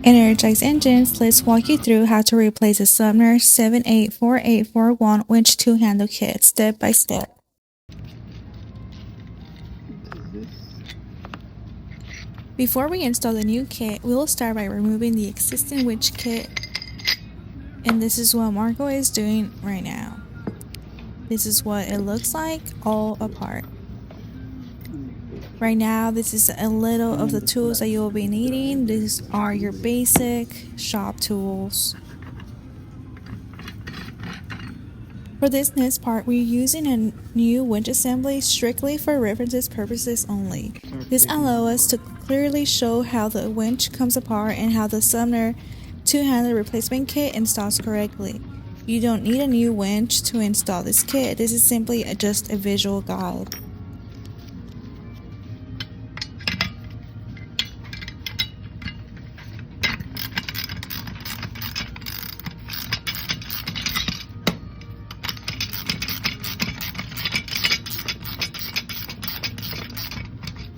Energize engines, let's walk you through how to replace a Sumner 784841 winch 2-handle kit step by step. Before we install the new kit, we will start by removing the existing winch kit, and this is what Marco is doing right now. This is what it looks like all apart. Right now, this is a little of the tools that you will be needing. These are your basic shop tools. For this next part, we're using a new winch assembly strictly for references purposes only. This allows us to clearly show how the winch comes apart and how the Sumner 2-handle replacement kit installs correctly. You don't need a new winch to install this kit. This is simply just a visual guide.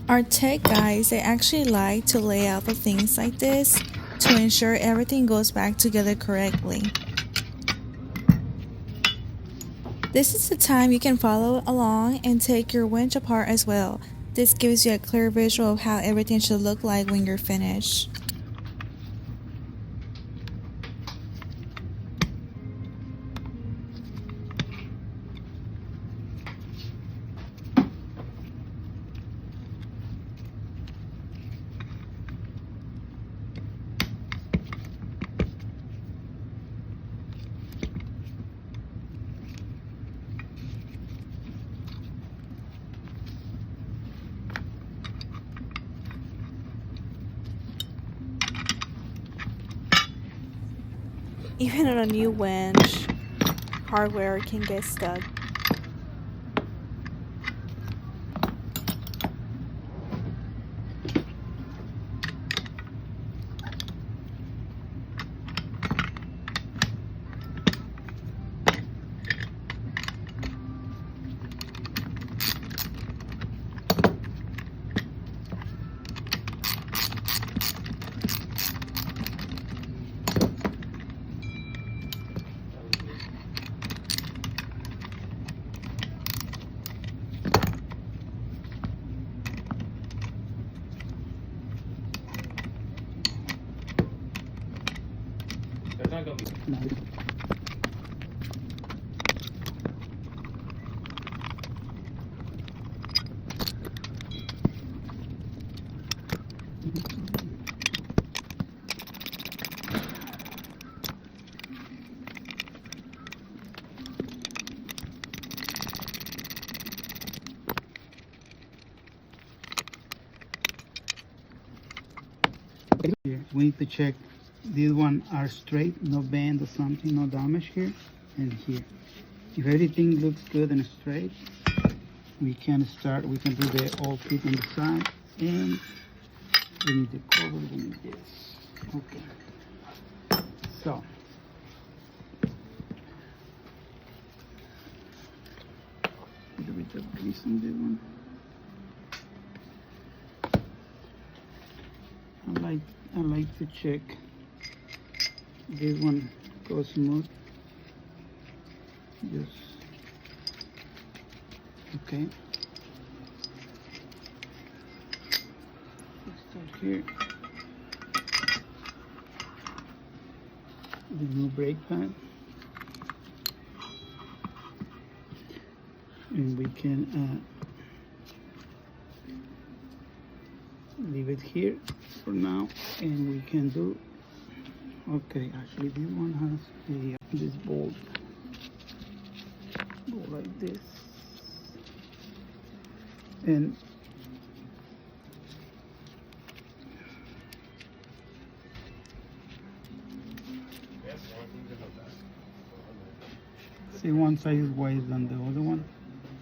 Our tech guys, they actually like to lay out the things like this to ensure everything goes back together correctly. This is the time you can follow along and take your winch apart as well. This gives you a clear visual of how everything should look like when you're finished. Even on a new winch, hardware can get stuck. That's not gonna be. Here, we need to check these one are straight, no bend or something, no damage here and here. If everything looks good and straight, we can start. We can do the all kit on the side, and we need the cover. We need this. Okay. So. A little bit of grease on this one. I like to check this one goes smooth. Just okay. Let's start here. The new brake pad, and we can leave it here for now, and we can do okay. Actually, this one has this bolt go like this, and see, one side is wider than the other one,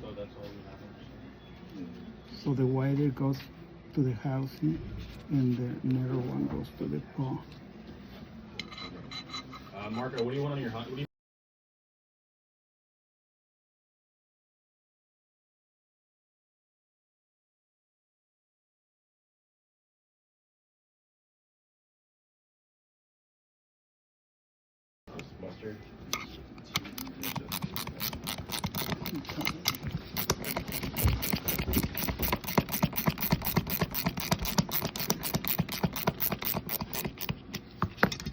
So that's all we have. so the wider goes to the housing and the narrow one goes to the paw. Marco, what do you want on your hot? faster.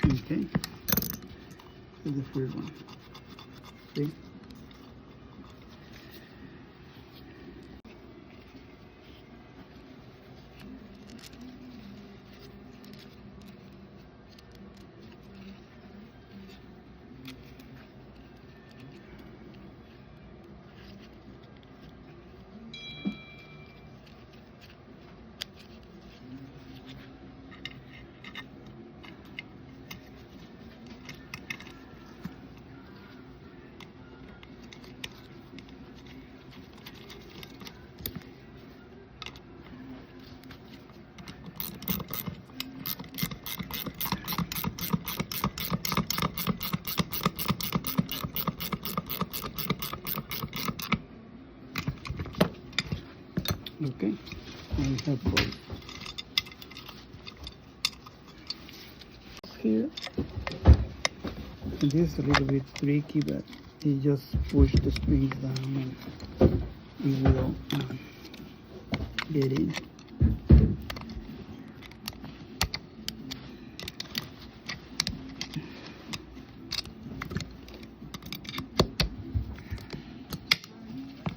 Okay, this is the first one. See? Okay, now we have both. Here, and this is a little bit tricky, but you just push the springs down and it will get in.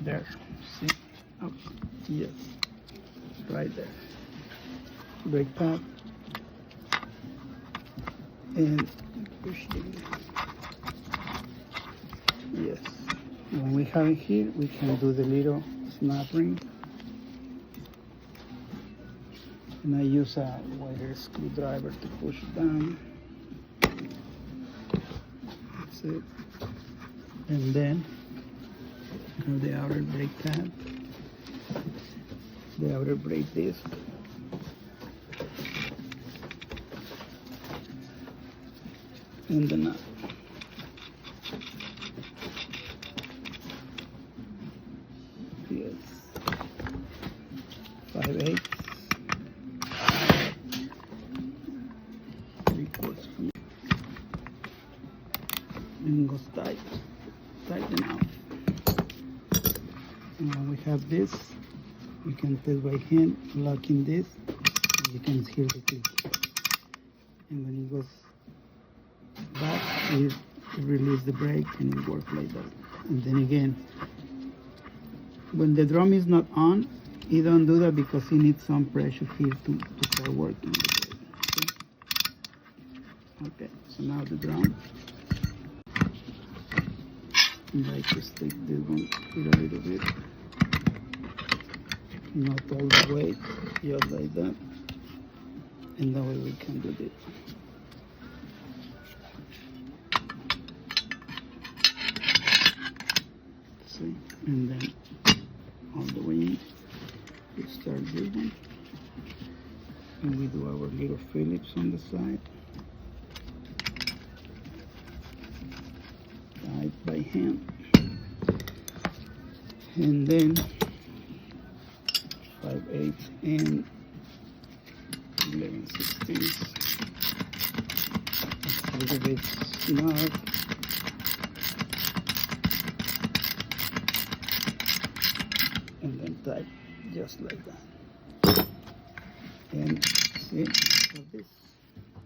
There, see? Oh, yes, right there. Brake pad. And push it in. Yes. When we have it here, we can do the little snap ring. And I use a wider screwdriver to push it down. That's it. And then the outer brake pad, the outer brake disc. And the nut. Yes. 5/8. 3/4 from and goes tight. Tighten out. And when we have this, you can test by hand, locking this, and you can hear the click. And when it goes back, it release the brake and it works like that. And then again, when the drum is not on, you don't do that because you need some pressure here to start working the brake. Okay, so now the drum. I like to stick this one here a little bit. Not all the way, just like that. And that way we can do this. See, and then all the way in, we start this one, and we do our little Phillips on the side, tight by hand, and then 5/8 and 11/16. A little bit snug. And then tight, just like that. And see, like this.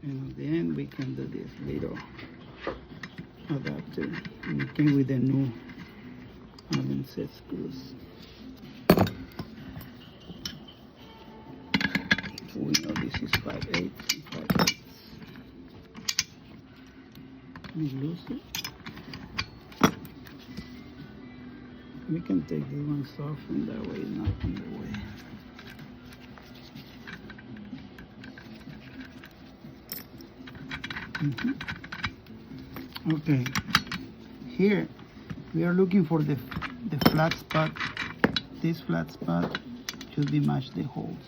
And at the end, we can do this little adapter. And it came with the new Allen set screws. So we know this is 5/8 and 5/8. We loose it. We can take this one off and that way, not on the way. Okay, here we are looking for the flat spot. This flat spot should be matched the holes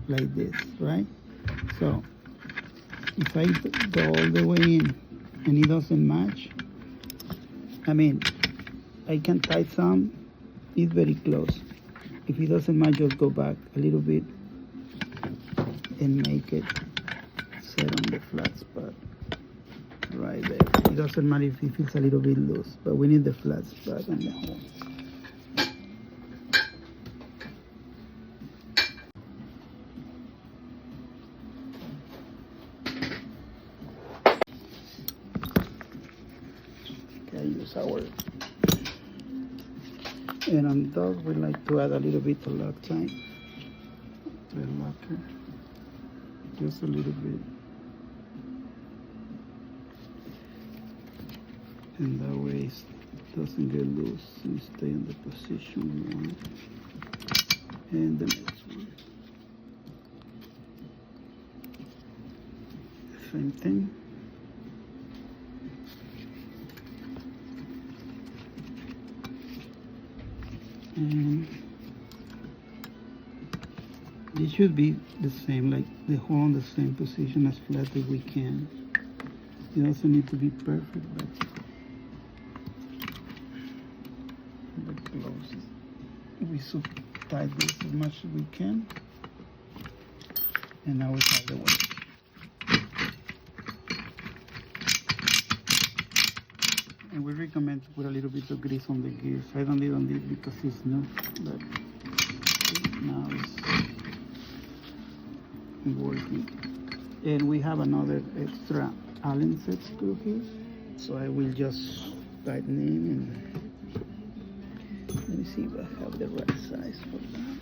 like this, right? So if I go all the way in and it doesn't match, I can tight some, it's very close. If it doesn't match, just go back a little bit and make it set on the flat spot. right there. It doesn't matter if it feels a little bit loose, but we need the flat spot on the hole. Okay, use our, and on top we like to add a little bit of Loctite, the locker, just a little bit. And that way it doesn't get loose and stay in the position we want. And the next one. Same thing. And it should be the same, like the hole in the same position as flat as we can. It doesn't need to be perfect, but the closest. We should tight this as much as we can. And now we have the one. And we recommend to put a little bit of grease on the gears. I don't need on this because it's new, but now it's working. And we have another extra Allen set screw here, so I will just tighten in and let me see if I have the right size for that.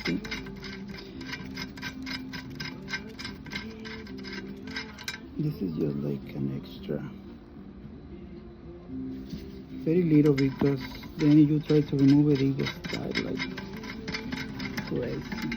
See? This is just like an extra, very little, because then you try to remove it, it gets tight like crazy.